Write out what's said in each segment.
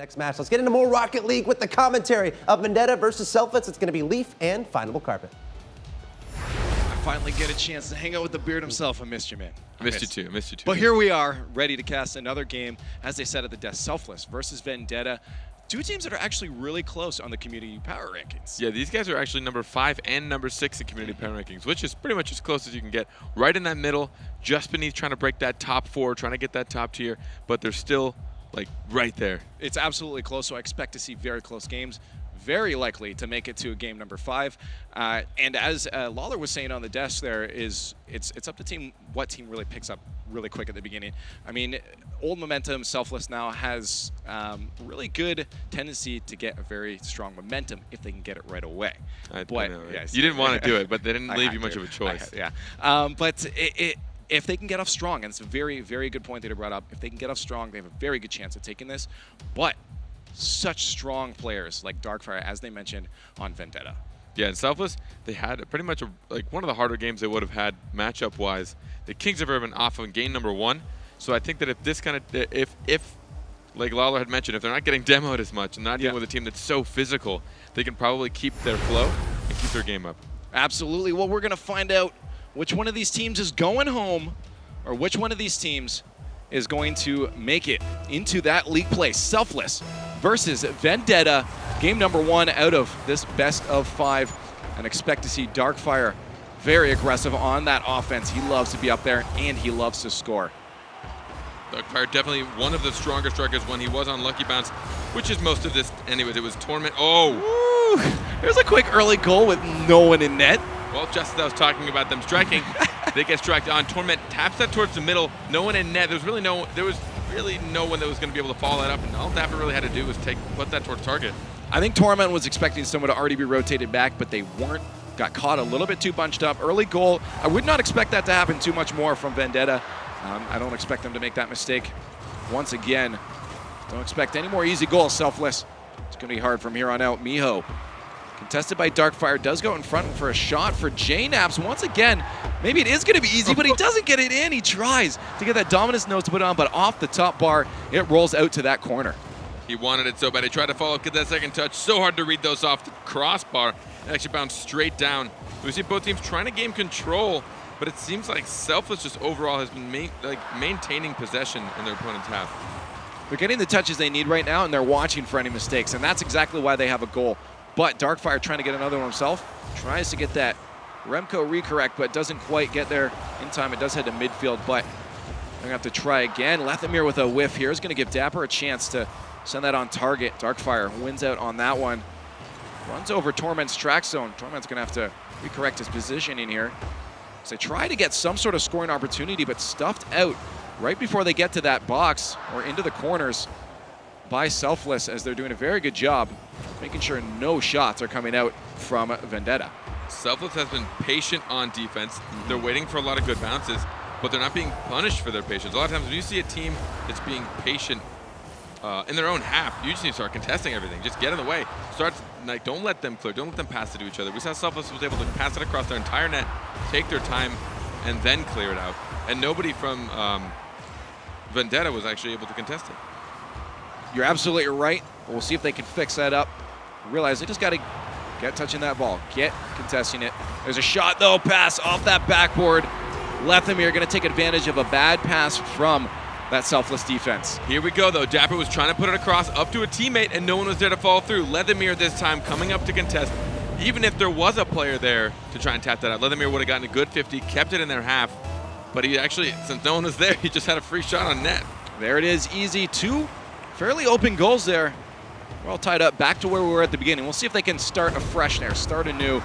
next match. Let's get into more Rocket League with the commentary of Vendetta versus Selfless. It's going to be Leaf and Findable Carpet. I finally get a chance to hang out with the Beard himself. I missed you, man. I missed you too. But here we are, ready to cast another game, as they said at the desk, Selfless versus Vendetta. Two teams that are actually really close on the community power rankings. Yeah, these guys are actually number 5 and number 6 in community power rankings, which is pretty much as close as you can get. Right in that middle, just beneath trying to break that top 4, trying to get that top tier, but they're still like right there. It's absolutely close, so I expect to see very close games. Very likely to make it to game number 5. And as Lawler was saying on the desk there, it's up to what team really picks up really quick at the beginning. I mean, old momentum, Selfless now has really good tendency to get a very strong momentum if they can get it right away. I know, right? Yes. You didn't want to do it, but they didn't leave you much of a choice. But if they can get off strong, and it's a very, very good point that you brought up, if they can get off strong, they have a very good chance of taking this. But such strong players like Darkfire, as they mentioned on Vendetta. Yeah, and Selfless, they had pretty much one of the harder games they would have had matchup-wise. The Kings of Urban off on game number 1. So I think that if this kind of, if like Lawler had mentioned, if they're not getting demoed as much and not dealing with a team that's so physical, they can probably keep their flow and keep their game up. Absolutely. Well, we're going to find out which one of these teams is going home, or which one of these teams is going to make it into that league play. Selfless versus Vendetta, game number 1 out of this best of 5, and expect to see Darkfire very aggressive on that offense. He loves to be up there, and he loves to score. Darkfire definitely one of the stronger strikers when he was on Lucky Bounce, which is most of this anyways. It was Tournament. Oh! Woo! There's a quick early goal with no one in net. Well, just as I was talking about them striking, they get struck on. Tournament taps that towards the middle. No one in net. There was really no one that was going to be able to follow that up. And all Dapper really had to do was put that towards target. I think Torment was expecting someone to already be rotated back, but they weren't. Got caught a little bit too bunched up. Early goal. I would not expect that to happen too much more from Vendetta. I don't expect them to make that mistake once again. Don't expect any more easy goals, Selfless. It's going to be hard from here on out. Miho, contested by Darkfire, does go in front for a shot for J-Naps. Once again, maybe it is going to be easy, but he doesn't get it in. He tries to get that dominance nose to put on, but off the top bar, it rolls out to that corner. He wanted it so bad. He tried to follow up, get that second touch. So hard to read those off the crossbar. It actually bounced straight down. We see both teams trying to gain control, but it seems like Selfless just overall has been maintaining possession in their opponent's half. They're getting the touches they need right now, and they're watching for any mistakes, and that's exactly why they have a goal. But Darkfire trying to get another one himself, tries to get that Remco recorrect, but doesn't quite get there in time. It does head to midfield, but they're going to have to try again. Lethemir with a whiff here is going to give Dapper a chance to send that on target. Darkfire wins out on that one. Runs over Torment's track zone. Torment's going to have to recorrect his positioning here. So they try to get some sort of scoring opportunity, but stuffed out right before they get to that box or into the corners by Selfless, as they're doing a very good job making sure no shots are coming out from Vendetta. Selfless has been patient on defense. They're waiting for a lot of good bounces, but they're not being punished for their patience. A lot of times when you see a team that's being patient in their own half, you just need to start contesting everything. Just get in the way. Don't let them clear. Don't let them pass it to each other. We saw Selfless was able to pass it across their entire net, take their time, and then clear it out. And nobody from Vendetta was actually able to contest it. You're absolutely right. But we'll see if they can fix that up. Realize they just got to get touching that ball. Get contesting it. There's a shot, though. Pass off that backboard. Lethemir going to take advantage of a bad pass from that Selfless defense. Here we go, though. Dapper was trying to put it across up to a teammate, and no one was there to follow through. Lethemir this time coming up to contest. Even if there was a player there to try and tap that out, Lethemir would have gotten a good 50, kept it in their half. But he actually, since no one was there, he just had a free shot on net. There it is, easy. 2 fairly open goals there. We're all tied up back to where we were at the beginning. We'll see if they can start afresh there, start anew,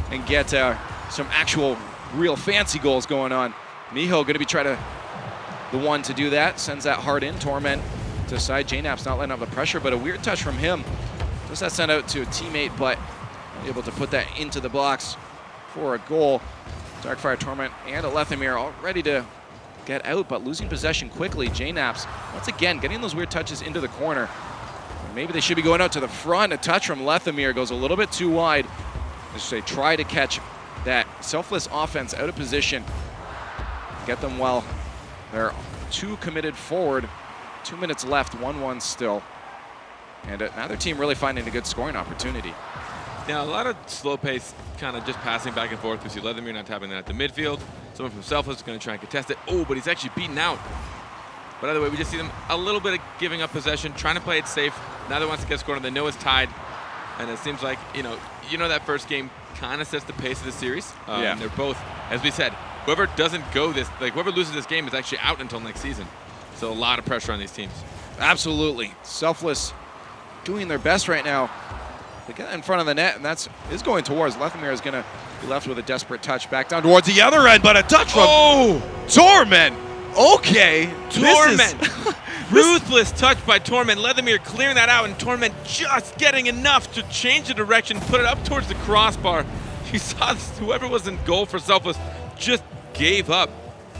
and get some actual real fancy goals going on. Miho going to be trying to the one to do that. Sends that hard in. Torment to side. J-Nap's not letting up the pressure, but a weird touch from him. Does that send out to a teammate, but able to put that into the box for a goal. Darkfire, Torment, and a Lethemir all ready to get out, but losing possession quickly. J-Naps, once again, getting those weird touches into the corner. Maybe they should be going out to the front. A touch from Lethemir goes a little bit too wide as they try to catch that Selfless offense out of position. Get them well. They're 2 committed forward. 2 minutes left, 1-1 still. And neither team really finding a good scoring opportunity. Now, a lot of slow pace, kind of just passing back and forth. We see Leathermere not tapping that at the midfield. Someone from Selfless is going to try and contest it. Oh, but he's actually beaten out. But either way, we just see them a little bit of giving up possession, trying to play it safe. Neither wants to get scored, and they know it's tied. And it seems like, you know that first game kind of sets the pace of the series. Yeah. And they're both, as we said, whoever doesn't go this, like whoever loses this game is actually out until next season. So a lot of pressure on these teams. Absolutely. Selfless doing their best right now. They get in front of the net, and is going towards. Leathermere is going to be left with a desperate touch back down towards the other end, but a touch from Torment. Okay. Torment. Ruthless touch by Torment. Leathermere clearing that out, and Torment just getting enough to change the direction, put it up towards the crossbar. You saw this, whoever was in goal for Selfless just gave up.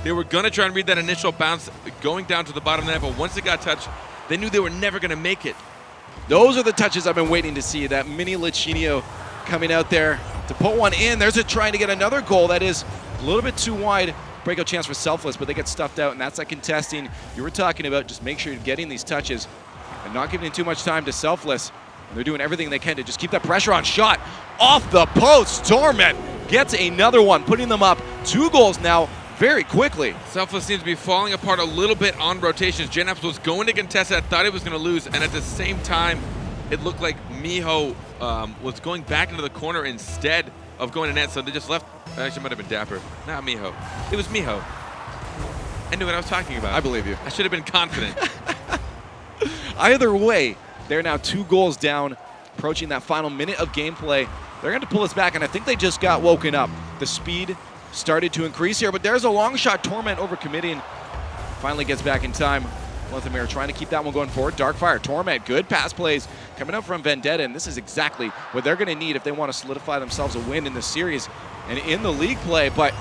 They were going to try and read that initial bounce going down to the bottom of the net, but once it got touched, they knew they were never going to make it. Those are the touches I've been waiting to see. That mini Lichinio coming out there to put one in. There's a trying to get another goal that is a little bit too wide. Breakout chance for Selfless, but they get stuffed out, and that's that contesting you were talking about. Just make sure you're getting these touches and not giving too much time to Selfless. And they're doing everything they can to just keep that pressure on. Shot off the post. Torment gets another one, putting them up 2 goals now very quickly. Selfless seems to be falling apart a little bit on rotations. Janaps was going to contest it. I thought he was going to lose, and at the same time, it looked like Miho was going back into the corner instead of going to net, so they just left. Actually, it might have been Dapper. Not Miho. It was Miho. I knew what I was talking about. I believe you. I should have been confident. Either way, they're now 2 goals down, approaching that final minute of gameplay. They're going to pull us back, and I think they just got woken up. The speed started to increase here, but there's a long shot. Torment overcommitting. Finally gets back in time. Leathermere trying to keep that one going forward. Darkfire, Torment, good pass plays coming up from Vendetta, and this is exactly what they're going to need if they want to solidify themselves a win in this series and in the league play. But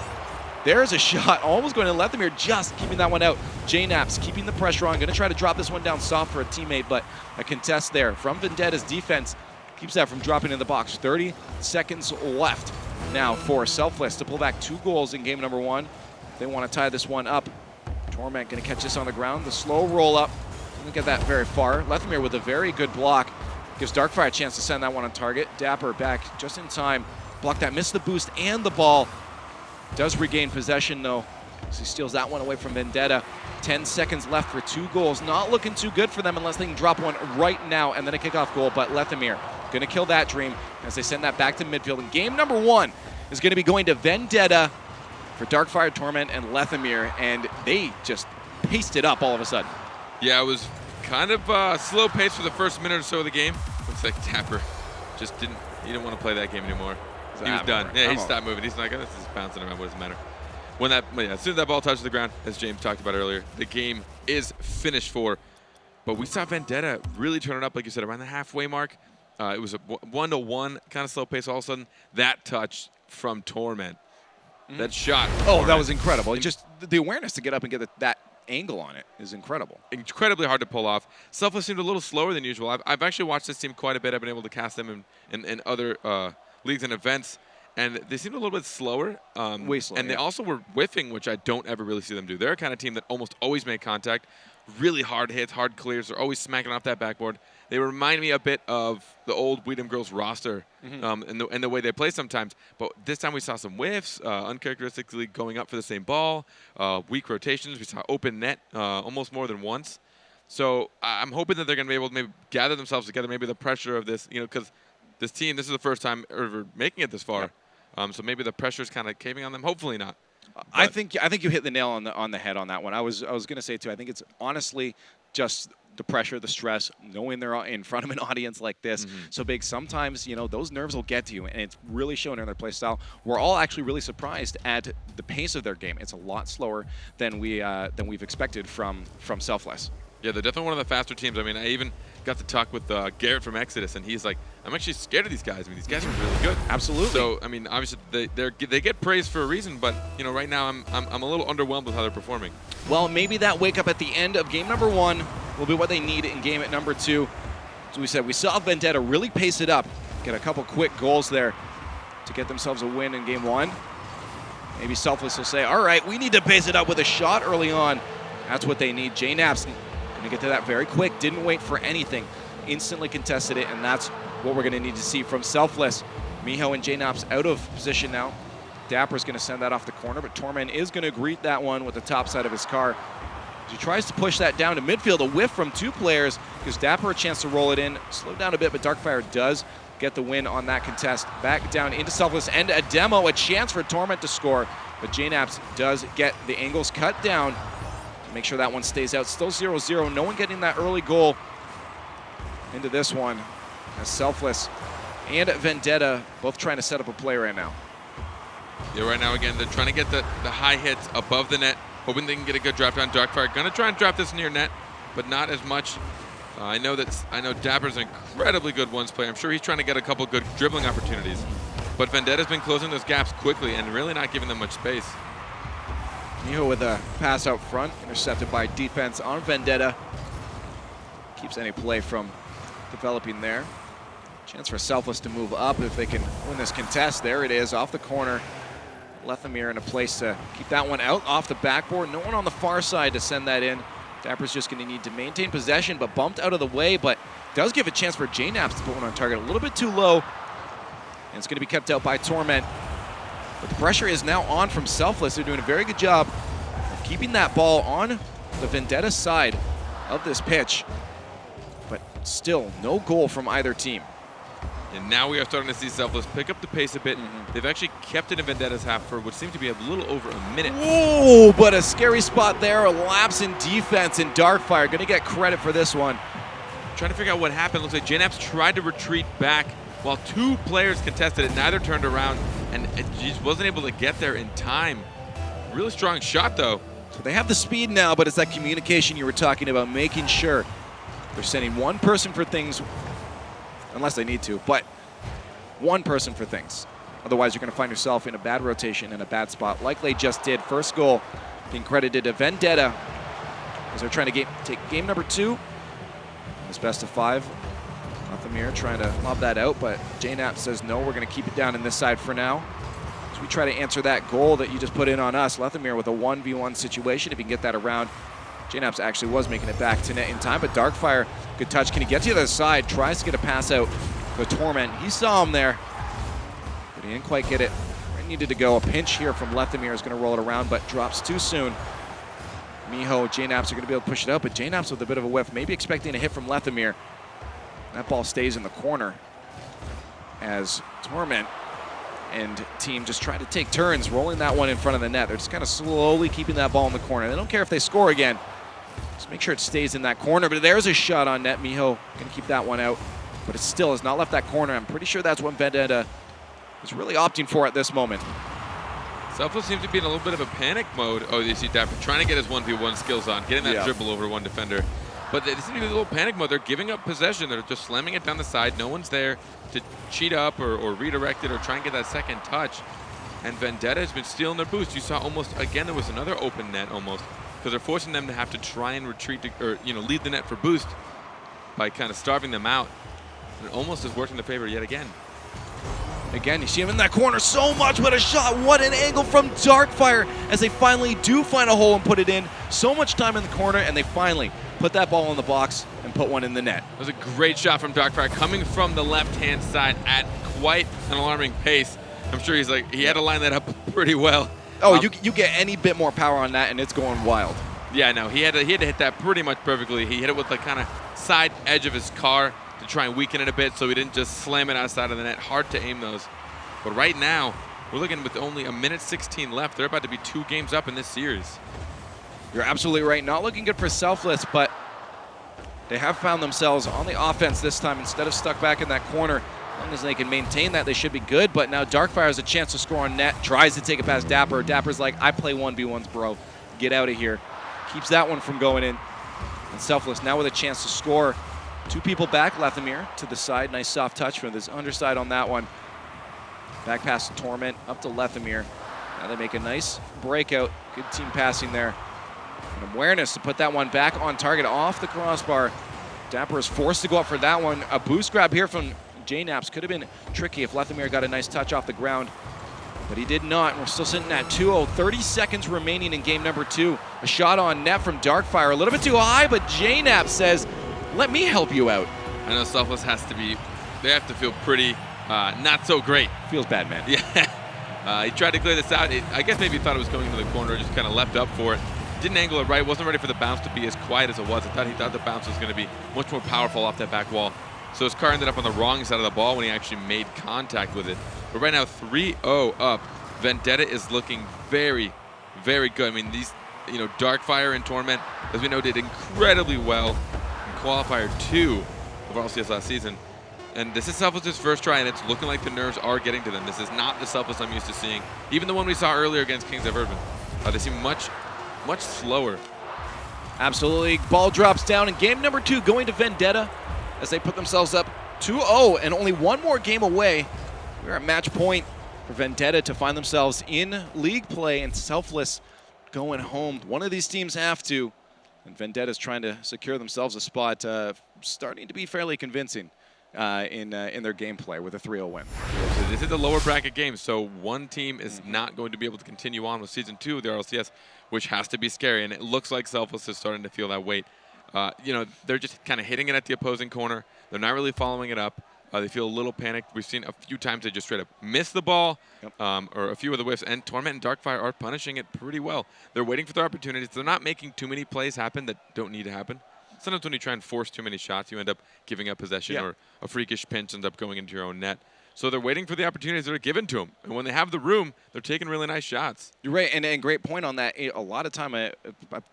there's a shot almost going to Leathermere, just keeping that one out. J-Naps keeping the pressure on, going to try to drop this one down soft for a teammate, but a contest there from Vendetta's defense keeps that from dropping in the box. 30 seconds left now for Selfless to pull back 2 goals in game number 1. They want to tie this one up. Torment going to catch this on the ground. The slow roll up. Doesn't get that very far. Leathermere with a very good block. Gives Darkfire a chance to send that one on target. Dapper back just in time. Block that, missed the boost and the ball. Does regain possession though, as he steals that one away from Vendetta. 10 seconds left for 2 goals. Not looking too good for them unless they can drop one right now and then a kickoff goal, but Leathermere going to kill that dream as they send that back to midfield. And game number 1 is going to be going to Vendetta for Darkfire, Torment, and Leathermere, and they just paced it up all of a sudden. Yeah, it was kind of slow pace for the first minute or so of the game. Looks like Dapper just didn't want to play that game anymore. He was done. Yeah, he stopped moving. He's like, oh, this is bouncing around. What does it matter? As soon as that ball touches the ground, as James talked about earlier, the game is finished for. But we saw Vendetta really turn it up, like you said, around the halfway mark. It was a 1-1 kind of slow pace. All of a sudden, that touch from Torment, that shot. Oh, that was incredible. Just the awareness to get up and get that angle on it is incredible. Incredibly hard to pull off. Selfless seemed a little slower than usual. I've actually watched this team quite a bit. I've been able to cast them in other leagues and events, and they seemed a little bit slower. Way slower. And they also were whiffing, which I don't ever really see them do. They're a kind of team that almost always make contact. Really hard hits, hard clears. They're always smacking off that backboard. They remind me a bit of the old Weedham girls roster and the way they play sometimes. But this time we saw some whiffs, uncharacteristically going up for the same ball, weak rotations. We saw open net almost more than once. So I'm hoping that they're going to be able to maybe gather themselves together, maybe the pressure of this, because this team, this is the first time ever making it this far. Yeah. So maybe the pressure is kind of caving on them. Hopefully not. I think you hit the nail on the head on that one. I was going to say too. I think it's honestly just the pressure, the stress, knowing they're in front of an audience like this so big. Sometimes those nerves will get to you, and it's really shown in their play style. We're all actually really surprised at the pace of their game. It's a lot slower than we've expected from Selfless. Yeah, they're definitely one of the faster teams. I mean, I even got to talk with Garrett from Exodus, and he's like, I'm actually scared of these guys. I mean, these guys are really good. Absolutely. So, I mean, obviously they get praise for a reason, but right now I'm a little underwhelmed with how they're performing. Well, maybe that wake up at the end of game number 1 will be what they need in game at number 2. As we said, we saw Vendetta really pace it up, get a couple quick goals there to get themselves a win in game 1. Maybe Selfless will say, all right, we need to pace it up with a shot early on. That's what they need. J-Naps going to get to that very quick. Didn't wait for anything. instantly contested it, and that's what we're going to need to see from Selfless. Miho and JNaps out of position now. Dapper's going to send that off the corner, but Torment is going to greet that one with the top side of his car. He tries to push that down to midfield, a whiff from 2 players, gives Dapper a chance to roll it in, slow down a bit, but Darkfire does get the win on that contest. Back down into Selfless and a demo, a chance for Torment to score, but JNaps does get the angles cut down to make sure that one stays out. Still 0-0, no one getting that early goal into this one, as Selfless and Vendetta both trying to set up a play right now. Yeah, right now, again, they're trying to get the high hits above the net, hoping they can get a good drop down. Darkfire gonna try and drop this near net, but not as much. I know Dapper's an incredibly good ones player. I'm sure he's trying to get a couple good dribbling opportunities, but Vendetta's been closing those gaps quickly and really not giving them much space. Miho with a pass out front, intercepted by defense on Vendetta. Keeps any play from developing there. Chance for Selfless to move up if they can win this contest. There it is, off the corner. Lethamir in a place to keep that one out off the backboard. No one on the far side to send that in. Dapper's just going to need to maintain possession, but bumped out of the way, but does give a chance for JNaps to put one on target. A little bit too low, and it's going to be kept out by Torment. But the pressure is now on from Selfless. They're doing a very good job of keeping that ball on the Vendetta side of this pitch, but still no goal from either team. And now we are starting to see Selfless pick up the pace a bit. They've actually kept it in Vendetta's half for what seemed to be a little over a minute. Ooh, but a scary spot there, a lapse in defense, and Darkfire going to get credit for this one. Trying to figure out what happened. Looks like JNaps tried to retreat back while 2 players contested it. Neither turned around, and it just wasn't able to get there in time. Really strong shot, though. So they have the speed now, but it's that communication you were talking about, making sure they're sending one person for things, unless they need to, but one person for things. Otherwise, you're going to find yourself in a bad rotation in a bad spot, like they just did. First goal being credited to Vendetta as they're trying to take game number 2. It's best of 5. Lethamir trying to lob that out, but JNaps says no, we're going to keep it down in this side for now. So we try to answer that goal that you just put in on us. Lethamir with a 1v1 situation, if you can get that around. JNaps actually was making it back to net in time, but Darkfire, good touch. Can he get to the other side? Tries to get a pass out to Torment. He saw him there, but he didn't quite get it. Where it needed to go. A pinch here from Lethamir is going to roll it around, but drops too soon. Miho, JNaps are going to be able to push it out, but JNaps with a bit of a whiff, maybe expecting a hit from Lethamir. That ball stays in the corner as Torment and team just try to take turns rolling that one in front of the net. They're just kind of slowly keeping that ball in the corner. They don't care if they score again. Just make sure it stays in that corner. But there's a shot on net. Miho going to keep that one out. But it still has not left that corner. I'm pretty sure that's what Vendetta is really opting for at this moment. Selfless seems to be in a little bit of a panic mode. Oh, you see Dapper trying to get his 1v1 skills on, getting that dribble over one defender. But they seem to be in a little panic mode. They're giving up possession. They're just slamming it down the side. No one's there to cheat up or redirect it or try and get that second touch. And Vendetta has been stealing their boost. You saw almost, again, there was another open net almost, because they're forcing them to have to try and retreat or leave the net for boost by kind of starving them out. And it almost is working in their favor yet again. Again, you see him in that corner so much. What a shot. What an angle from Darkfire as they finally do find a hole and put it in. So much time in the corner, and they finally put that ball in the box and put one in the net. It was a great shot from Darkfire coming from the left-hand side at quite an alarming pace. I'm sure he had to line that up pretty well. Oh, you get any bit more power on that, and it's going wild. Yeah, no, he had to hit that pretty much perfectly. He hit it with the kind of side edge of his car to try and weaken it a bit so he didn't just slam it outside of the net. Hard to aim those. But right now, we're looking with only a minute 16 left. They're about to be 2 games up in this series. You're absolutely right. Not looking good for Selfless, but they have found themselves on the offense this time instead of stuck back in that corner. As long as they can maintain that, they should be good. But now Darkfire has a chance to score on net, tries to take it past Dapper. Dapper's like, I play 1v1s, bro. Get out of here. Keeps that one from going in. And Selfless now with a chance to score. 2 people back, Lethamir to the side. Nice soft touch from this underside on that one. Back pass to Torment, up to Lethamir. Now they make a nice breakout. Good team passing there. And awareness to put that one back on target off the crossbar. Dapper is forced to go up for that one. A boost grab here from JNaps could have been tricky if Lethamir got a nice touch off the ground. But he did not, and we're still sitting at 2-0. 30 seconds remaining in game number 2. A shot on net from Darkfire, a little bit too high, but JNaps says, let me help you out. I know Selfless has to be, they have to feel pretty not so great. Feels bad, man. Yeah. He tried to clear this out. I guess maybe he thought it was going into the corner, just kind of leapt up for it. Didn't angle it right, wasn't ready for the bounce to be as quiet as it was. He thought the bounce was going to be much more powerful off that back wall. So his car ended up on the wrong side of the ball when he actually made contact with it. But right now, 3-0 up. Vendetta is looking very, very good. I mean, these, Darkfire and Torment, as we know, did incredibly well in Qualifier 2 of RLCS last season. And this is Selfless's first try, and it's looking like the nerves are getting to them. This is not the Selfless I'm used to seeing. Even the one we saw earlier against Kings of Urban. They seem much slower. Absolutely. Ball drops down in game number 2, going to Vendetta as they put themselves up 2-0 and only one more game away. We're at match point for Vendetta to find themselves in league play, and Selfless going home. One of these teams have to, and Vendetta's trying to secure themselves a spot, starting to be fairly convincing in their gameplay with a 3-0 win. So this is a lower bracket game, so one team is not going to be able to continue on with Season 2 of the RLCS, which has to be scary, and it looks like Selfless is starting to feel that weight. They're just kind of hitting it at the opposing corner. They're not really following it up. They feel a little panicked. We've seen a few times they just straight up miss the ball, or a few of the whiffs, and Torment and Darkfire are punishing it pretty well. They're waiting for their opportunities. They're not making too many plays happen that don't need to happen. Sometimes when you try and force too many shots, you end up giving up possession, or a freakish pinch ends up going into your own net. So they're waiting for the opportunities that are given to them. And when they have the room, they're taking really nice shots. You're right, and great point on that. A lot of time, I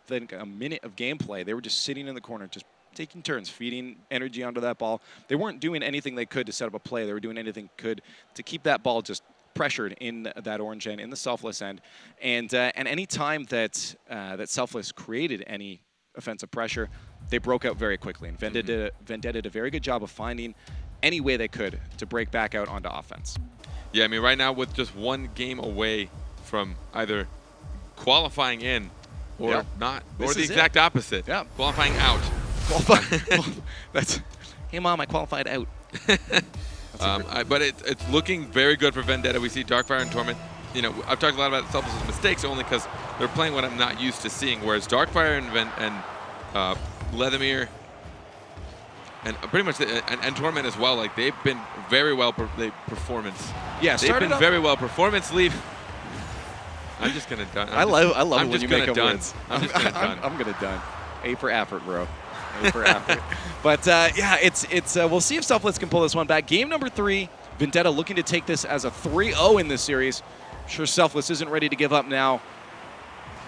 think a minute of gameplay, they were just sitting in the corner, just taking turns, feeding energy onto that ball. They weren't doing anything they could to set up a play. They were doing anything they could to keep that ball just pressured in that orange end, in the Selfless end. And any time that Selfless created any offensive pressure, they broke out very quickly. And Vendetta did a very good job of finding any way they could to break back out onto offense. Yeah, I mean, right now with just one game away from either qualifying in or not, or the exact opposite. Yeah. Qualifying out. That's, hey mom, I qualified out. But it's looking very good for Vendetta. We see Darkfire and Torment. I've talked a lot about Selfless's mistakes only because they're playing what I'm not used to seeing. Whereas Darkfire and Leathermere and pretty much and Torment as well, like they've been very well performance. Yeah, they've been very well performance. Leaf. I'm just gonna done. I love it when you make up done. wins. I'm gonna done. A for effort, bro. A for effort. But it's we'll see if Selfless can pull this one back. Game number 3, Vendetta looking to take this as a 3-0 in this series. I'm sure Selfless isn't ready to give up now.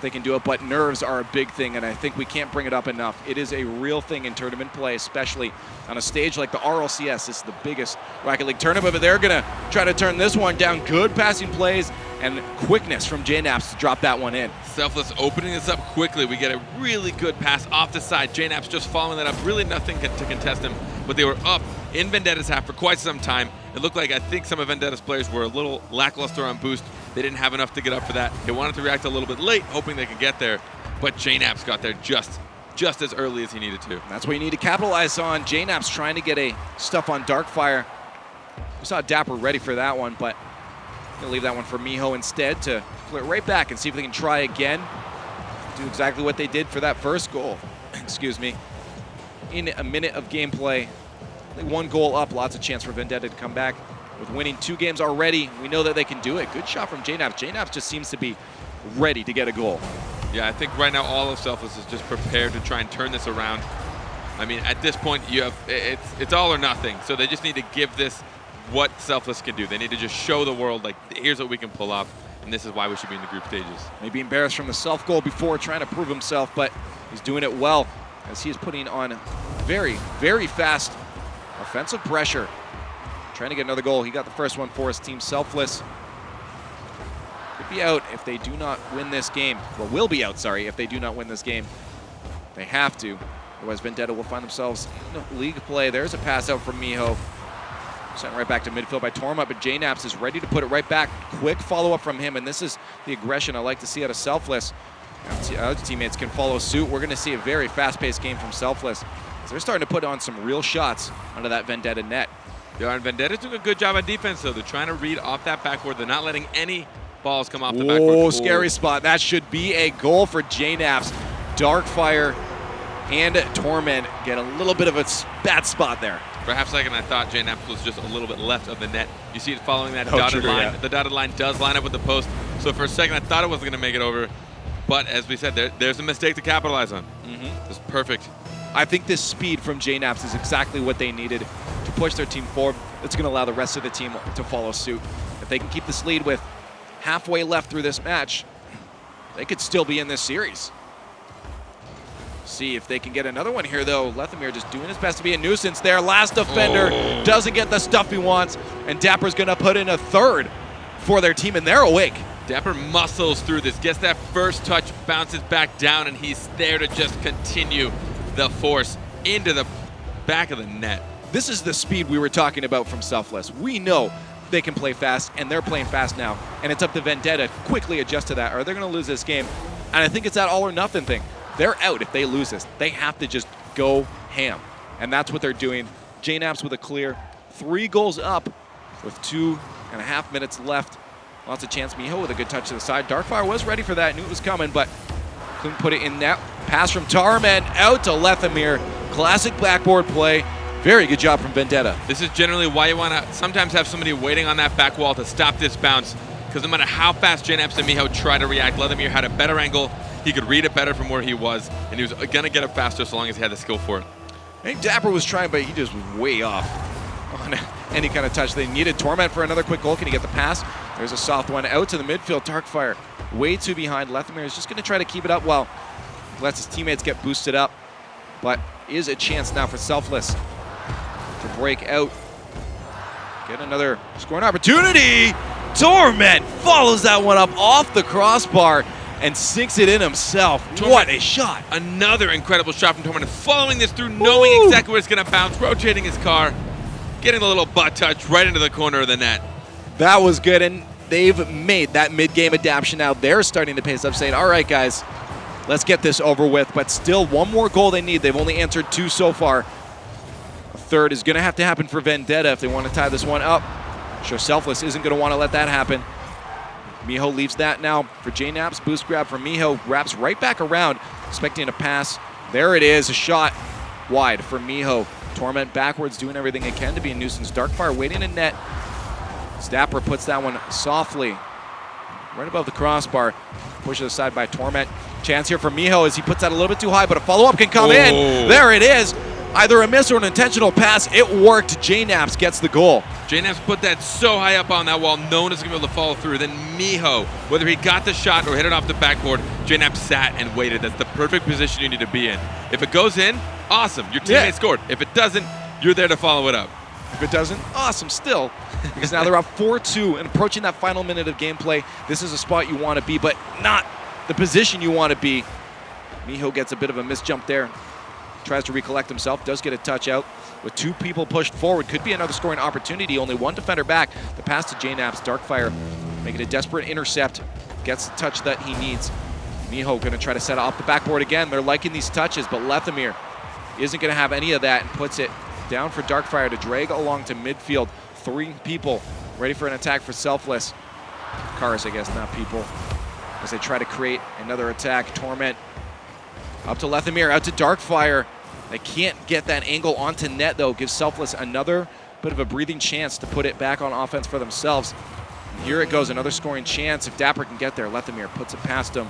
They can do it, but nerves are a big thing, and I think we can't bring it up enough. It is a real thing in tournament play, especially on a stage like the RLCS. This is the biggest Rocket League tournament, but they're going to try to turn this one down. Good passing plays and quickness from JNaps to drop that one in. Selfless opening this up quickly. We get a really good pass off the side. JNaps just following that up. Really nothing to contest him, but they were up in Vendetta's half for quite some time. It looked like I think some of Vendetta's players were a little lackluster on boost. They didn't have enough to get up for that. They wanted to react a little bit late, hoping they could get there, but JNaps got there just as early as he needed to. That's what you need to capitalize on. JNaps trying to get a stuff on Darkfire. We saw Dapper ready for that one, but I'm gonna leave that one for Miho instead to play it right back and see if they can try again. Do exactly what they did for that first goal. Excuse me. In a minute of gameplay, one goal up, lots of chance for Vendetta to come back. With winning 2 games already, we know that they can do it. Good shot from JNaps. JNaps just seems to be ready to get a goal. Yeah, I think right now all of Selfless is just prepared to try and turn this around. I mean, at this point, it's all or nothing. So they just need to give this what Selfless can do. They need to just show the world, like, here's what we can pull off, and this is why we should be in the group stages. Maybe embarrassed from the self-goal before, trying to prove himself, but he's doing it well as he is putting on very, very fast offensive pressure. Trying to get another goal. He got the first one for his team. Selfless could be out if they do not win this game. Well, will be out, sorry, if they do not win this game. They have to. Otherwise, Vendetta will find themselves in league play. There's a pass out from Miho. Sent right back to midfield by Torma, but JNaps is ready to put it right back. Quick follow-up from him, and this is the aggression I like to see out of Selfless. Other teammates can follow suit. We're going to see a very fast-paced game from Selfless. They're starting to put on some real shots onto that Vendetta net. Yeah, and Vendetta's doing a good job on defense, though. They're trying to read off that backboard. They're not letting any balls come off the backboard. Oh, scary spot. That should be a goal for JNaps. Darkfire and Torment get a little bit of a bad spot there. For a half second, I thought JNaps was just a little bit left of the net. You see it following that Oh, dotted true, line. yeah. The dotted line does line up with the post. So for a second, I thought it wasn't going to make it over. But as we said, there's a mistake to capitalize on. It's perfect. I think this speed from JNaps is exactly what they needed to push their team forward. It's going to allow the rest of the team to follow suit. If they can keep this lead with halfway left through this match, they could still be in this series. See if they can get another one here, though. Lethamyr just doing his best to be a nuisance there. Last defender doesn't get the stuff he wants, and Dapper's going to put in a third for their team, and they're awake. Dapper muscles through this, gets that first touch, bounces back down, and he's there to just continue the force into the back of the net. This is the speed we were talking about from Selfless. We know they can play fast, and they're playing fast now, and it's up to Vendetta to quickly adjust to that, or they're going to lose this game. And I think it's that all or nothing thing. They're out if they lose this. They have to just go ham, and that's what they're doing. JNaps with a clear, 3 goals up with 2.5 minutes left. Lots of chance. Miho with a good touch to the side. Darkfire was ready for that, knew it was coming, but couldn't put it in net. Pass from Tarman out to Lethamyr. Classic backboard play. Very good job from Vendetta. This is generally why you want to sometimes have somebody waiting on that back wall to stop this bounce, because no matter how fast JNaps and Miho try to react, Lethamyr had a better angle. He could read it better from where he was, and he was going to get it faster so long as he had the skill for it. I think Dapper was trying, but he just was way off on any kind of touch. They needed Torment for another quick goal. Can he get the pass? There's a soft one out to the midfield. Darkfire way too behind. Lethamyr is just going to try to keep it up while he lets his teammates get boosted up. But is a chance now for Selfless to break out. Get another scoring opportunity. Torment follows that one up off the crossbar and sinks it in himself. Torment, what a shot. Another incredible shot from Torment, following this through, knowing exactly where it's going to bounce, rotating his car, getting a little butt touch right into the corner of the net. That was good, and they've made that mid-game adaptation now. They're starting to pace up, saying, all right, guys, let's get this over with. But still, one more goal they need. They've only answered 2 so far. A third is going to have to happen for Vendetta if they want to tie this one up. Sure, Selfless isn't going to want to let that happen. Miho leaves that now for JNaps. Boost grab from Miho. Wraps right back around, expecting a pass. There it is, a shot wide for Miho. Torment backwards, doing everything it can to be a nuisance. Darkfire waiting in net. Dapper puts that one softly right above the crossbar. Pushed aside by Torment. Chance here for Miho as he puts that a little bit too high, but a follow-up can come in. There it is. Either a miss or an intentional pass. It worked. JNaps gets the goal. JNaps put that so high up on that wall, no one is going to be able to follow through. Then Miho, whether he got the shot or hit it off the backboard, JNaps sat and waited. That's the perfect position you need to be in. If it goes in, awesome. Your teammate scored. If it doesn't, you're there to follow it up. If it doesn't, awesome still. Because now they're up 4-2 and approaching that final minute of gameplay. This is a spot you want to be, but not the position you want to be. Miho gets a bit of a misjump there. Tries to recollect himself, does get a touch out. With 2 people pushed forward, could be another scoring opportunity. Only 1 defender back. The pass to JNaps, Darkfire making a desperate intercept. Gets the touch that he needs. Miho going to try to set it off the backboard again. They're liking these touches, but Lethamyr isn't going to have any of that and puts it down for Darkfire to drag along to midfield. 3 people ready for an attack for Selfless. Cars, I guess, not people. As they try to create another attack. Torment up to Lethamyr, out to Darkfire. They can't get that angle onto net, though. Gives Selfless another bit of a breathing chance to put it back on offense for themselves. And here it goes, another scoring chance. If Dapper can get there, Lethamyr puts it past him.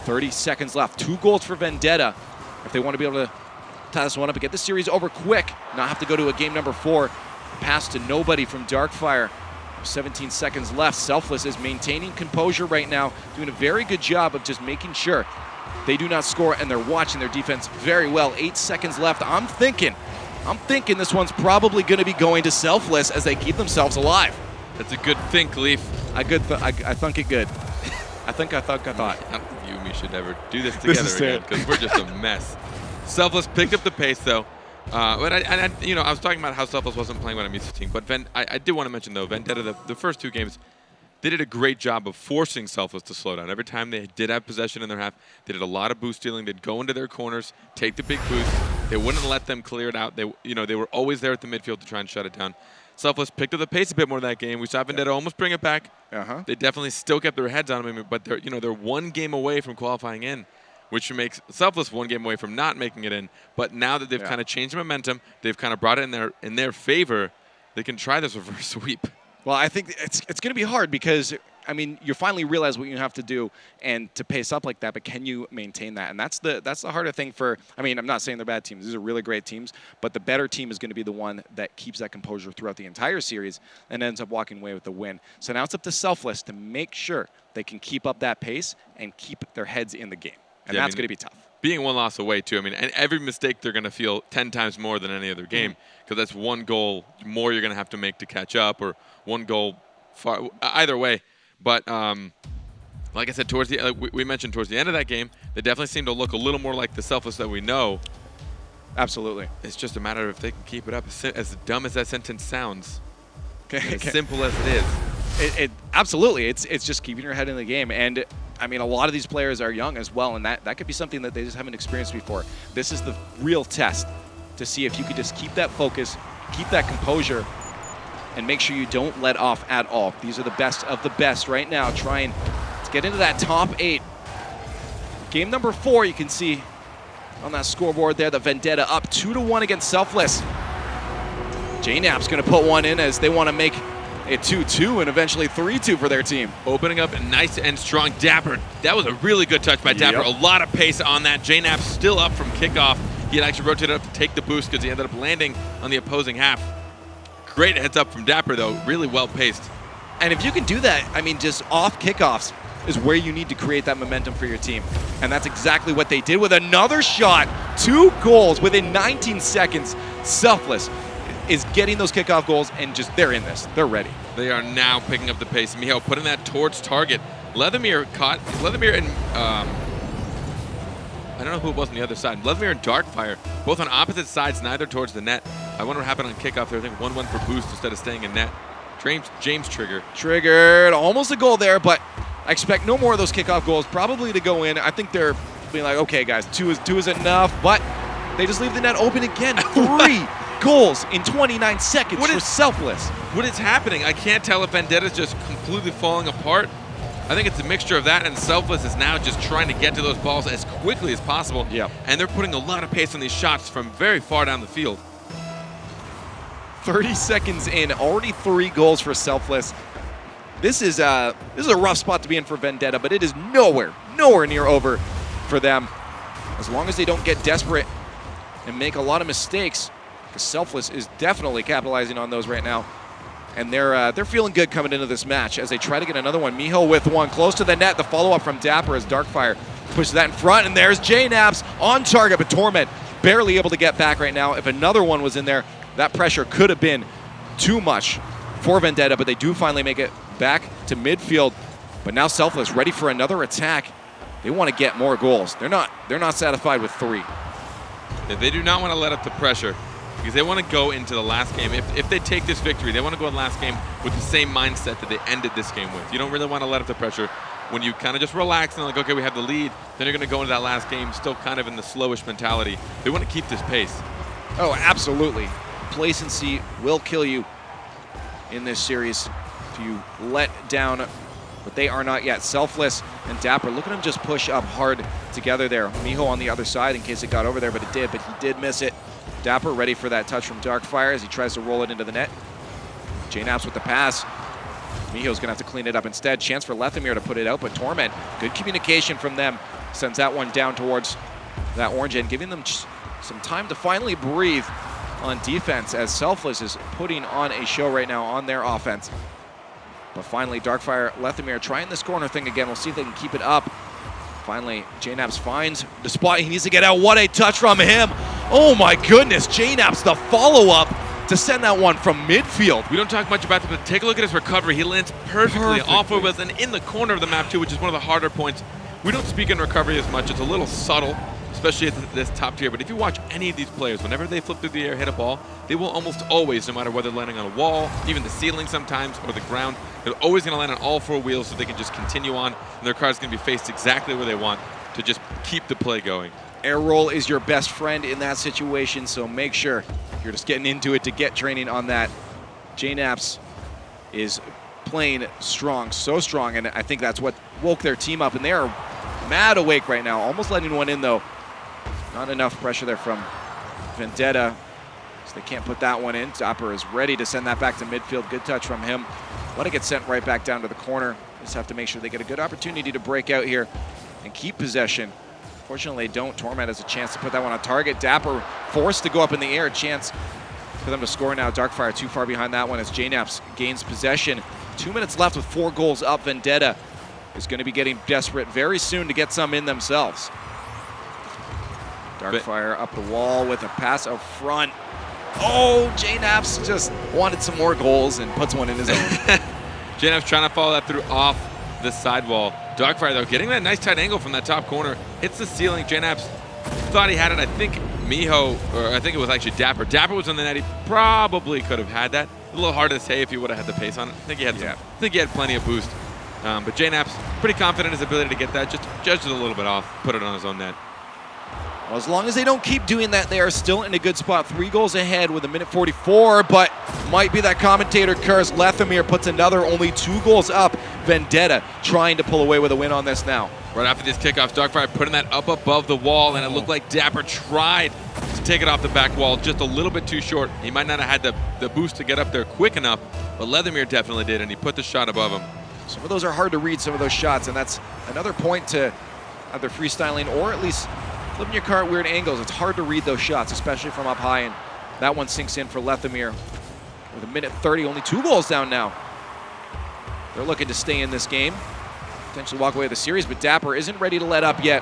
30 seconds left. 2 goals for Vendetta if they want to be able to tie this one up and get the series over quick. Not have to go to a game number 4. Pass to nobody from Darkfire. 17 seconds left. Selfless is maintaining composure right now, doing a very good job of just making sure they do not score, and they're watching their defense very well. 8 seconds left. I'm thinking this one's probably going to be going to Selfless as they keep themselves alive. That's a good think, Leaf. I thunk it good. I thought. I don't think you and me should ever do this together again, because we're just a mess. Selfless picked up the pace, though. But I was talking about how Selfless wasn't playing when I'm used to team. But I did want to mention, though, Vendetta, the first 2 games, they did a great job of forcing Selfless to slow down. Every time they did have possession in their half, they did a lot of boost stealing. They'd go into their corners, take the big boost. They wouldn't let them clear it out. They were always there at the midfield to try and shut it down. Selfless picked up the pace a bit more that game. We saw Vendetta almost bring it back. They definitely still kept their heads on them, but they're 1 game away from qualifying in. which makes Selfless one game away from not making it in. But now that they've kind of changed the momentum, they've kind of brought it in their favor, they can try this reverse sweep. Well, I think it's going to be hard because, I mean, you finally realize what you have to do and to pace up like that, but can you maintain that? And that's the harder thing for, I mean, I'm not saying they're bad teams. These are really great teams, but the better team is going to be the one that keeps that composure throughout the entire series and ends up walking away with the win. So now it's up to Selfless to make sure they can keep up that pace and keep their heads in the game. And that's going to be tough. Being one loss away, too. I mean, and every mistake they're going to feel 10 times more than any other game because that's one goal more you're going to have to make to catch up or one goal far, either way. But like I said, towards the we mentioned towards the end of that game, they definitely seem to look a little more like the Selfless that we know. Absolutely. It's just a matter of if they can keep it up. As dumb as that sentence sounds, as simple as it is. Absolutely. It's just keeping your head in the game. And I mean, a lot of these players are young as well, and that could be something that they just haven't experienced before. This is the real test to see if you could just keep that focus, keep that composure, and make sure you don't let off at all. These are the best of the best right now, trying to get into that top 8. Game number 4, you can see on that scoreboard there, the Vendetta up 2-1 against Selfless. JKnapp's going to put one in as they want to make it 2-2 and eventually 3-2 for their team. Opening up nice and strong. Dapper, that was a really good touch by Dapper. A lot of pace on that. JKnapp still up from kickoff. He had actually rotated up to take the boost because he ended up landing on the opposing half. Great heads up from Dapper, though. Really well paced. And if you can do that, I mean, just off kickoffs is where you need to create that momentum for your team. And that's exactly what they did with another shot. 2 goals within 19 seconds. Selfless is getting those kickoff goals, and just they're in this. They're ready. They are now picking up the pace. Miho putting that towards target. Leathermere and I don't know who it was on the other side. Leathermere and Darkfire, both on opposite sides, neither towards the net. I wonder what happened on kickoff there. I think 1-1 for boost instead of staying in net. James Triggered. Almost a goal there, but I expect no more of those kickoff goals probably to go in. I think they're being like, okay, guys, two is enough, but they just leave the net open again. 3 goals in 29 seconds for Selfless. What is happening? I can't tell if Vendetta's just completely falling apart. I think it's a mixture of that, and Selfless is now just trying to get to those balls as quickly as possible. Yep. And they're putting a lot of pace on these shots from very far down the field. 30 seconds in, already 3 goals for Selfless. This is a rough spot to be in for Vendetta, but it is nowhere near over for them. As long as they don't get desperate and make a lot of mistakes, because Selfless is definitely capitalizing on those right now. And they're feeling good coming into this match as they try to get another one. Miho with one close to the net. The follow-up from Dapper as Darkfire pushes that in front. And there's JKnapp's on target, but Torment barely able to get back right now. If another one was in there, that pressure could have been too much for Vendetta, but they do finally make it back to midfield. But now Selfless ready for another attack. They want to get more goals. They're not satisfied with 3. They do not want to let up the pressure, because they want to go into the last game. If they take this victory, they want to go in the last game with the same mindset that they ended this game with. You don't really want to let up the pressure. When you kind of just relax and like, okay, we have the lead, then you're going to go into that last game still kind of in the slowish mentality. They want to keep this pace. Oh, absolutely. Complacency will kill you in this series if you let down, but they are not yet. Selfless and Dapper, look at them just push up hard together there. Miho on the other side in case it got over there, but he did miss it. Dapper ready for that touch from Darkfire as he tries to roll it into the net. JKnapp's with the pass. Miho's going to have to clean it up instead. Chance for Leathermere to put it out, but Torment, good communication from them. Sends that one down towards that orange end, giving them some time to finally breathe on defense as Selfless is putting on a show right now on their offense. But finally, Darkfire, Leathermere trying this corner thing again. We'll see if they can keep it up. Finally, JKnapp's finds the spot he needs to get out. What a touch from him. Oh my goodness, JKnapp's the follow-up to send that one from midfield. We don't talk much about that, but take a look at his recovery. He lands perfectly off of us and in the corner of the map too, which is one of the harder points. We don't speak in recovery as much. It's a little subtle, especially at this top tier. But if you watch any of these players, whenever they flip through the air, hit a ball, they will almost always, no matter whether they're landing on a wall, even the ceiling sometimes, or the ground, they're always going to land on all 4 wheels so they can just continue on, and their car is going to be faced exactly where they want to just keep the play going. Air roll is your best friend in that situation, so make sure you're just getting into it to get training on that. JKnapp's is playing strong, so strong, and I think that's what woke their team up, and they are mad awake right now. Almost letting one in, though. Not enough pressure there from Vendetta. So they can't put that one in. Dapper is ready to send that back to midfield. Good touch from him. Let it get sent right back down to the corner. Just have to make sure they get a good opportunity to break out here and keep possession. Fortunately, they don't. Torment has a chance to put that one on target. Dapper forced to go up in the air. Chance for them to score now. Darkfire too far behind that one as JNaps gains possession. 2 minutes left with 4 goals up. Vendetta is going to be getting desperate very soon to get some in themselves. Darkfire up the wall with a pass out front. Oh, JNaps just wanted some more goals and puts one in his own. JNaps trying to follow that through off the sidewall. Darkfire, though, getting that nice tight angle from that top corner. Hits the ceiling. JNaps thought he had it. I think Miho, or I think it was actually Dapper. Dapper was on the net. He probably could have had that. A little hard to say if he would have had the pace on it. I think he had I think he had plenty of boost. But JNaps, pretty confident in his ability to get that. Just judged it a little bit off. Put it on his own net. Well, as long as they don't keep doing that, they are still in a good spot. 3 goals ahead with 1:44, but might be that commentator curse. Lethamir puts another, only 2 goals up. Vendetta trying to pull away with a win on this now. Right after these kickoffs, Darkfire putting that up above the wall, and it looked like Dapper tried to take it off the back wall just a little bit too short. He might not have had the boost to get up there quick enough, but Lethamir definitely did, and he put the shot above him. Some of those are hard to read, some of those shots, and that's another point to either freestyling or at least flipping your car at weird angles. It's hard to read those shots, especially from up high, and that one sinks in for Lethamir. With 1:30, only 2 goals down now. They're looking to stay in this game, potentially walk away with the series, but Dapper isn't ready to let up yet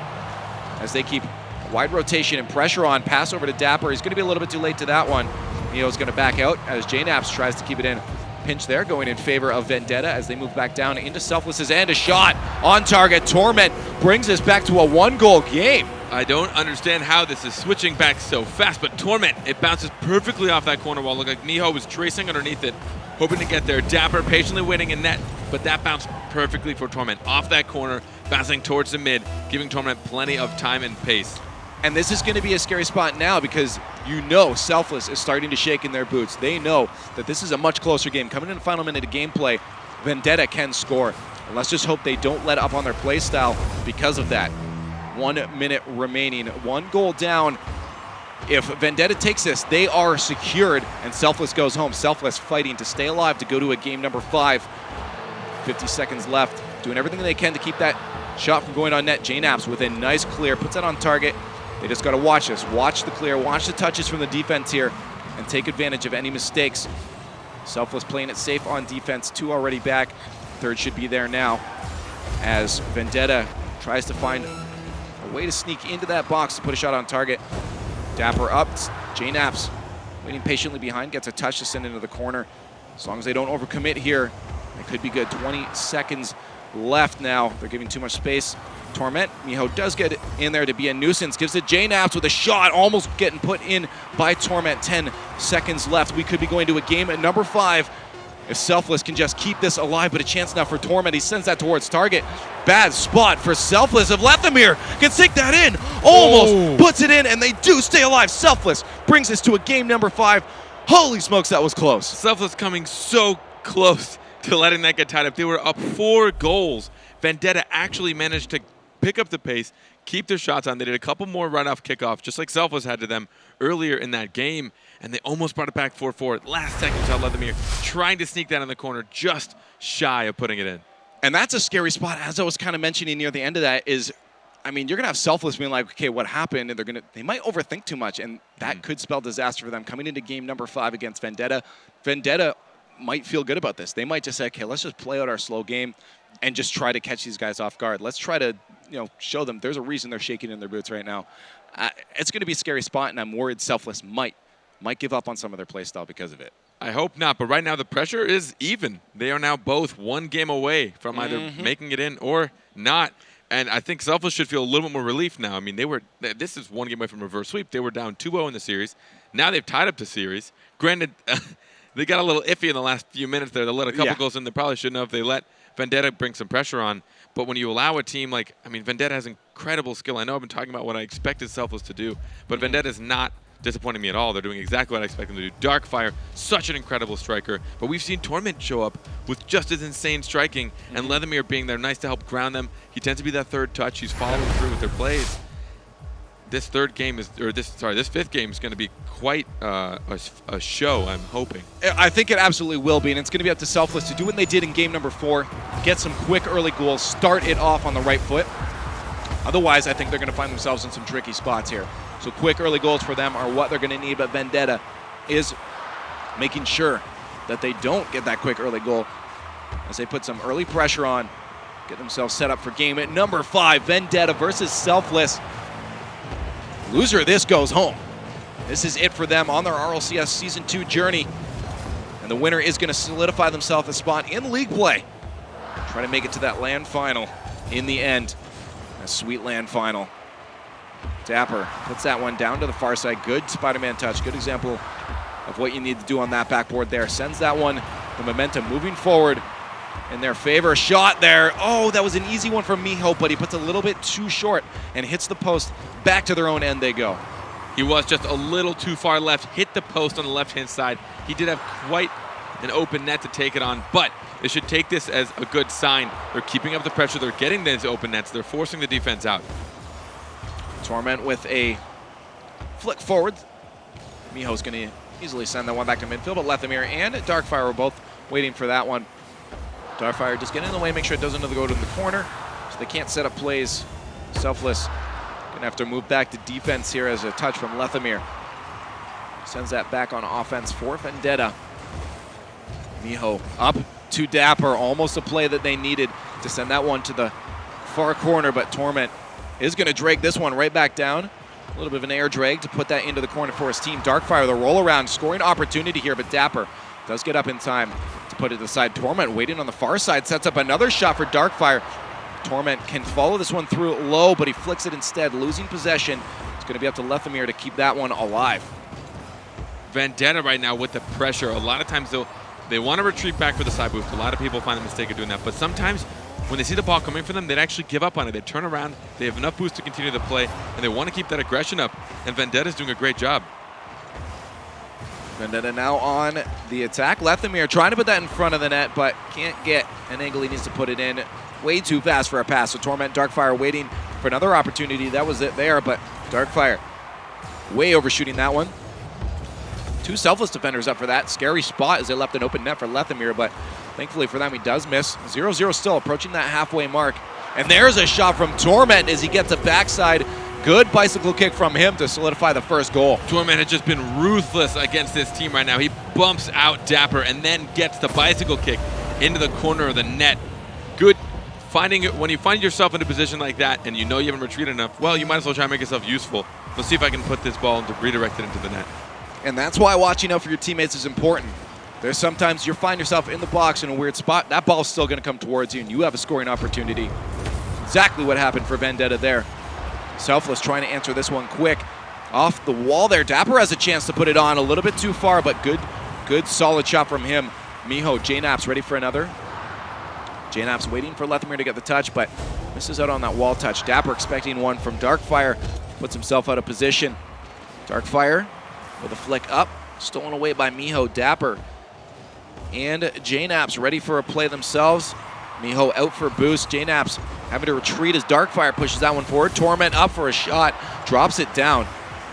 as they keep wide rotation and pressure on. Pass over to Dapper. He's going to be a little bit too late to that one. Neo's going to back out as JNaps tries to keep it in. Pinch there going in favor of Vendetta as they move back down into Selfless's end. A shot on target. Torment brings us back to a 1-goal game. I don't understand how this is switching back so fast, but Torment, it bounces perfectly off that corner wall. Looked like Miho was tracing underneath it, hoping to get there. Dapper patiently waiting in net, but that bounced perfectly for Torment. Off that corner, bouncing towards the mid, giving Torment plenty of time and pace. And this is going to be a scary spot now because you know Selfless is starting to shake in their boots. They know that this is a much closer game. Coming in the final minute of gameplay, Vendetta can score. And let's just hope they don't let up on their play style because of that. 1 minute remaining, 1 goal down. If Vendetta takes this, they are secured, and Selfless goes home. Selfless fighting to stay alive to go to a game number 5. 50 seconds left, doing everything they can to keep that shot from going on net. JNaps with a nice clear, puts that on target. They just got to watch this, watch the clear, watch the touches from the defense here, and take advantage of any mistakes. Selfless playing it safe on defense, 2 already back. 3rd should be there now as Vendetta tries to find a way to sneak into that box to put a shot on target. Dapper up, JNaps waiting patiently behind, gets a touch to send into the corner. As long as they don't overcommit here, it could be good. 20 seconds left now. They're giving too much space. Torment, Miho does get in there to be a nuisance. Gives it JNaps with a shot, almost getting put in by Torment. 10 seconds left. We could be going to a game at number 5 if Selfless can just keep this alive, but a chance now for Torment. He sends that towards target. Bad spot for Selfless. If Lethamir can sink that in, almost puts it in, and they do stay alive. Selfless brings us to a game number 5. Holy smokes, that was close. Selfless coming so close to letting that get tied up. They were up 4 goals. Vendetta actually managed to pick up the pace, keep their shots on. They did a couple more right-off kickoffs, just like Selfless had to them earlier in that game, and they almost brought it back 4-4. Last second shot, Lethamir trying to sneak that in the corner, just shy of putting it in. And that's a scary spot, as I was kind of mentioning near the end of that, is, I mean, you're going to have Selfless being like, okay, what happened? And they might overthink too much, and that could spell disaster for them coming into game number 5 against Vendetta. Vendetta might feel good about this. They might just say, okay, let's just play out our slow game and just try to catch these guys off guard. Let's try to, show them there's a reason they're shaking in their boots right now. It's going to be a scary spot, and I'm worried Selfless might give up on some of their play style because of it. I hope not, but right now the pressure is even. They are now both 1 game away from either making it in or not. And I think Selfless should feel a little bit more relief now. I mean, this is 1 game away from reverse sweep. They were down 2-0 in the series. Now they've tied up the series. Granted, they got a little iffy in the last few minutes there. They let a couple goals in they probably shouldn't have. They let Vendetta bring some pressure on. But when you allow a team like, Vendetta has incredible skill. I know I've been talking about what I expected Selfless to do, but Vendetta's not disappointing me at all. They're doing exactly what I expect them to do. Darkfire, such an incredible striker, but we've seen Torment show up with just as insane striking, and Leathermere being there, nice to help ground them. He tends to be that third touch. He's following through with their plays. This fifth game is going to be quite a show, I'm hoping. I think it absolutely will be, and it's going to be up to Selfless to do what they did in game number 4, get some quick early goals, start it off on the right foot. Otherwise, I think they're going to find themselves in some tricky spots here. So quick early goals for them are what they're going to need, but Vendetta is making sure that they don't get that quick early goal as they put some early pressure on, get themselves set up for game at number 5, Vendetta versus Selfless. Loser of this goes home. This is it for them on their RLCS Season 2 journey. And the winner is going to solidify themselves a spot in league play. Try to make it to that LAN final in the end. A sweet LAN final. Dapper puts that one down to the far side. Good Spider-Man touch. Good example of what you need to do on that backboard there. Sends that one, the momentum moving forward in their favor. Shot there. Oh, that was an easy one from Miho, but he puts a little bit too short and hits the post. Back to their own end they go. He was just a little too far left, hit the post on the left-hand side. He did have quite an open net to take it on, but they should take this as a good sign. They're keeping up the pressure. They're getting these open nets. They're forcing the defense out. Torment with a flick forward. Miho's going to easily send that one back to midfield, but Leathermere and Darkfire were both waiting for that one. Darkfire just getting in the way, make sure it doesn't go to the corner, so they can't set up plays. Selfless gonna have to move back to defense here as a touch from Leathermere. Sends that back on offense for Vendetta. Miho up to Dapper, almost a play that they needed to send that one to the far corner, but Torment is gonna drag this one right back down. A little bit of an air drag to put that into the corner for his team. Darkfire, the roll around, scoring opportunity here, but Dapper does get up in time to put it to the side. Torment waiting on the far side, sets up another shot for Darkfire. Torment can follow this one through low, but he flicks it instead, losing possession. It's going to be up to Leathermere to keep that one alive. Vendetta right now with the pressure. A lot of times they want to retreat back for the side boost. A lot of people find the mistake of doing that, but sometimes when they see the ball coming for them, they'd actually give up on it. They turn around, they have enough boost to continue the play, and they want to keep that aggression up, and Vendetta's doing a great job. Vendetta now on the attack. Leathermere trying to put that in front of the net, but can't get an angle he needs to put it in. Way too fast for a pass. So Torment, Darkfire waiting for another opportunity. That was it there, but Darkfire way overshooting that one. 2 Selfless defenders up for that. Scary spot as they left an open net for Leathermere, but thankfully for them, he does miss. 0-0 still, approaching that halfway mark. And there's a shot from Torment as he gets a backside. Good bicycle kick from him to solidify the first goal. Torment has just been ruthless against this team right now. He bumps out Dapper and then gets the bicycle kick into the corner of the net. Good finding it when you find yourself in a position like that and you know you haven't retreated enough. Well, you might as well try and make yourself useful. Let's see if I can put this ball and redirect it into the net. And that's why watching out for your teammates is important. There's sometimes you find yourself in the box in a weird spot. That ball's still going to come towards you, and you have a scoring opportunity. Exactly what happened for Vendetta there. Selfless trying to answer this one quick. Off the wall there. Dapper has a chance to put it on a little bit too far, but good solid shot from him. Miho, J-Naps ready for another. J-Naps waiting for Leathermere to get the touch, but misses out on that wall touch. Dapper expecting one from Darkfire. Puts himself out of position. Darkfire with a flick up. Stolen away by Miho. Dapper and J-Naps ready for a play themselves. Miho out for boost. J-Naps having to retreat as Darkfire pushes that one forward. Torment up for a shot. Drops it down.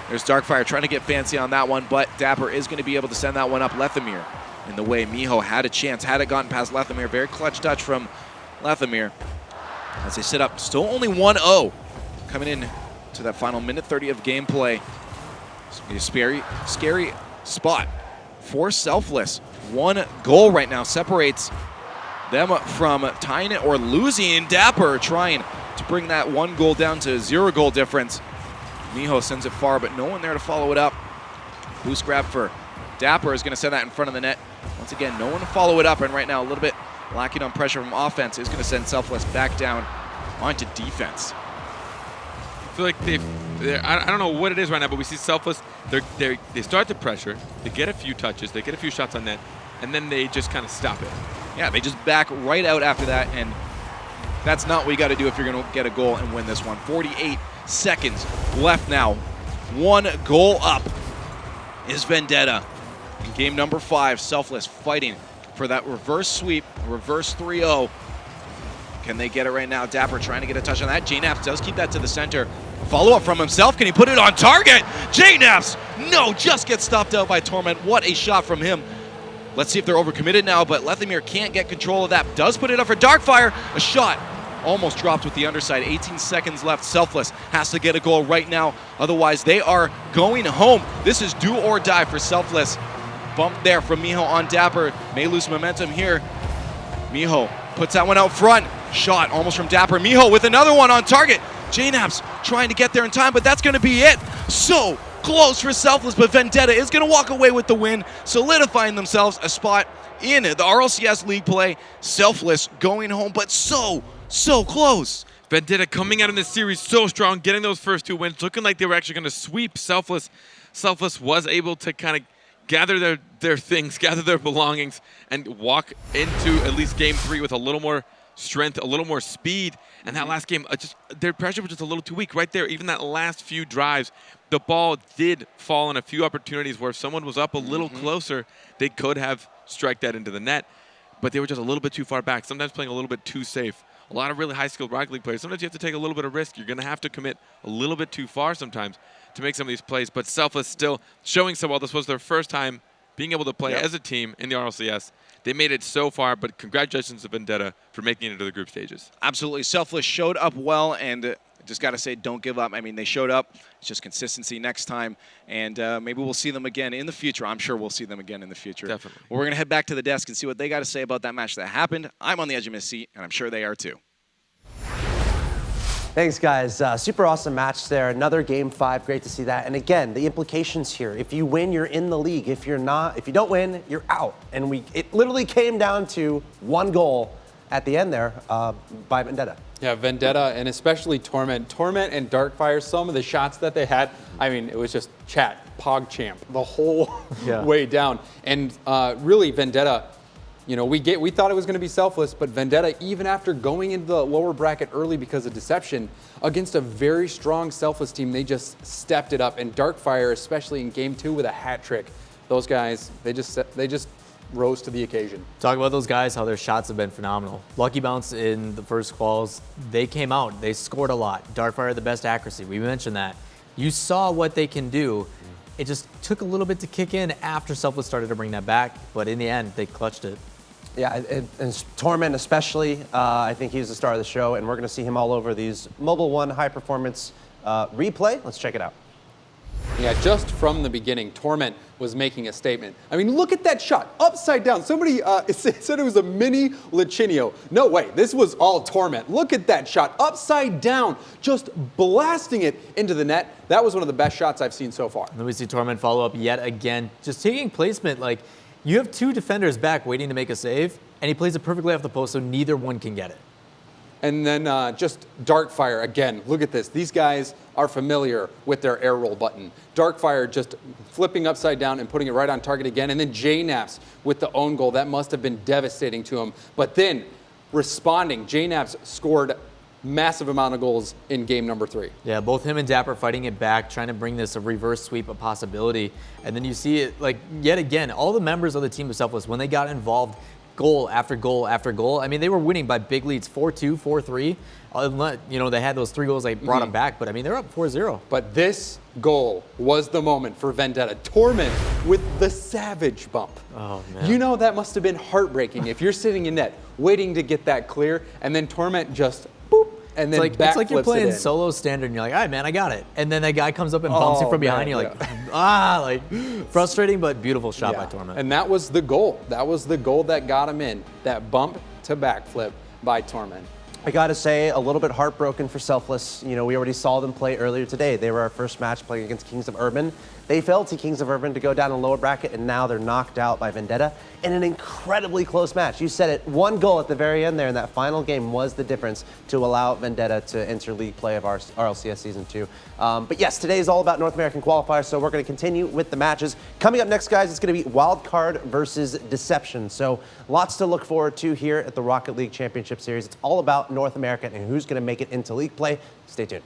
There's Darkfire trying to get fancy on that one, but Dapper is going to be able to send that one up. Leathermere in the way. Miho had a chance. Had it gotten past Leathermere. Very clutch touch from Leathermere as they sit up. Still only 1-0 coming in to that final minute 30 of gameplay. It's going to be a scary spot for Selfless. 1 goal right now separates them from tying it or losing. Dapper trying to bring that 1 goal down to 0 goal difference. Miho sends it far, but no one there to follow it up. Boost grab for Dapper is going to send that in front of the net. Once again, no one to follow it up, and right now a little bit lacking on pressure from offense is going to send Selfless back down onto defense. I feel like I don't know what it is right now, but we see Selfless. They start to pressure. They get a few touches. They get a few shots on net, and then they just kind of stop it. Yeah, they just back right out after that, and that's not what you got to do if you're going to get a goal and win this one. 48 seconds left now. 1 goal up is Vendetta. In game number 5, Selfless fighting for that reverse sweep, reverse 3-0. Can they get it right now? Dapper trying to get a touch on that. JNaps does keep that to the center. Follow-up from himself. Can he put it on target? JNaps, no, just gets stopped out by Torment. What a shot from him. Let's see if they're overcommitted now, but Lethamyr can't get control of that. Does put it up for Darkfire. A shot almost dropped with the underside. 18 seconds left. Selfless has to get a goal right now. Otherwise, they are going home. This is do or die for Selfless. Bump there from Miho on Dapper. May lose momentum here. Miho puts that one out front. Shot almost from Dapper. Miho with another one on target. JNaps trying to get there in time, but that's going to be it. So close for Selfless, but Vendetta is going to walk away with the win, solidifying themselves a spot in the RLCS league play. Selfless going home, but so close. Vendetta coming out in this series so strong, getting those first 2 wins, looking like they were actually going to sweep Selfless. Selfless was able to kind of gather their things, gather their belongings, and walk into at least game 3 with a little more strength, a little more speed. And that last game, their pressure was just a little too weak right there. Even that last few drives, the ball did fall in a few opportunities where if someone was up a little closer, they could have struck that into the net. But they were just a little bit too far back, sometimes playing a little bit too safe. A lot of really high-skilled Rocket League players, sometimes you have to take a little bit of risk. You're going to have to commit a little bit too far sometimes to make some of these plays. But Selfless still showing so well. This was their first time being able to play as a team in the RLCS. They made it so far, but congratulations to Vendetta for making it into the group stages. Absolutely. Selfless showed up well, and just got to say, don't give up. I mean, they showed up. It's just consistency next time, and maybe we'll see them again in the future. I'm sure we'll see them again in the future. Definitely. Well, we're going to head back to the desk and see what they got to say about that match that happened. I'm on the edge of my seat, and I'm sure they are too. Thanks, guys. Super awesome match there. Another game 5. Great to see that. And again, the implications here. If you win, you're in the league. If you don't win, you're out. And it literally came down to 1 goal at the end there by Vendetta. Yeah, Vendetta and especially Torment. Torment and Darkfire, some of the shots that they had, I mean, it was just PogChamp the whole way down. And really, Vendetta, you know, we thought it was going to be Selfless, but Vendetta, even after going into the lower bracket early because of deception, against a very strong Selfless team, they just stepped it up. And Darkfire, especially in game 2 with a hat trick, those guys, they just rose to the occasion. Talk about those guys, how their shots have been phenomenal. Lucky Bounce in the first quals, they came out, they scored a lot. Darkfire, the best accuracy, we mentioned that. You saw what they can do. It just took a little bit to kick in after Selfless started to bring that back, but in the end, they clutched it. Yeah, and Torment especially, I think he's the star of the show, and we're going to see him all over these Mobile One high-performance replay. Let's check it out. Yeah, just from the beginning, Torment was making a statement. I mean, look at that shot, upside down. Somebody said it was a mini Lichinio. No way, this was all Torment. Look at that shot, upside down, just blasting it into the net. That was one of the best shots I've seen so far. And then we see Torment follow up yet again, just taking placement. Like, you have 2 defenders back waiting to make a save, and he plays it perfectly off the post, so neither one can get it. And then just Darkfire, again, look at this. These guys are familiar with their air roll button. Darkfire just flipping upside down and putting it right on target again. And then JNaps with the own goal. That must have been devastating to him. But then responding, JNaps scored massive amount of goals in game number 3. Yeah, both him and Dapper fighting it back, trying to bring this a reverse sweep a possibility. And then you see it, like, yet again, all the members of the team of Selfless, when they got involved, goal after goal after goal. I mean, they were winning by big leads, 4-2, 4-3. You know, they had those 3 goals, they brought them back, but I mean, they're up 4-0. But this goal was the moment for Vendetta. Torment with the savage bump. Oh, man. You know that must have been heartbreaking if you're sitting in net, waiting to get that clear, and then Torment just boop, and then It's like you're playing it in. solo standard and you're like, all right, man, I got it. And then that guy comes up and bumps you from behind. You're like, like frustrating, but beautiful shot by Torment. And that was the goal. That was the goal that got him in. That bump to backflip by Torment. I got to say, a little bit heartbroken for Selfless. You know, we already saw them play earlier today. They were our first match playing against Kings of Urban. They fell to Kings of Urban to go down in the lower bracket, and now they're knocked out by Vendetta in an incredibly close match. You said it, 1 goal at the very end there in that final game was the difference to allow Vendetta to enter league play of our RLCS Season 2. But yes, today is all about North American Qualifier, so we're going to continue with the matches. Coming up next, guys, it's going to be Wild Card versus Deception. So lots to look forward to here at the Rocket League Championship Series. It's all about North America and who's going to make it into league play. Stay tuned.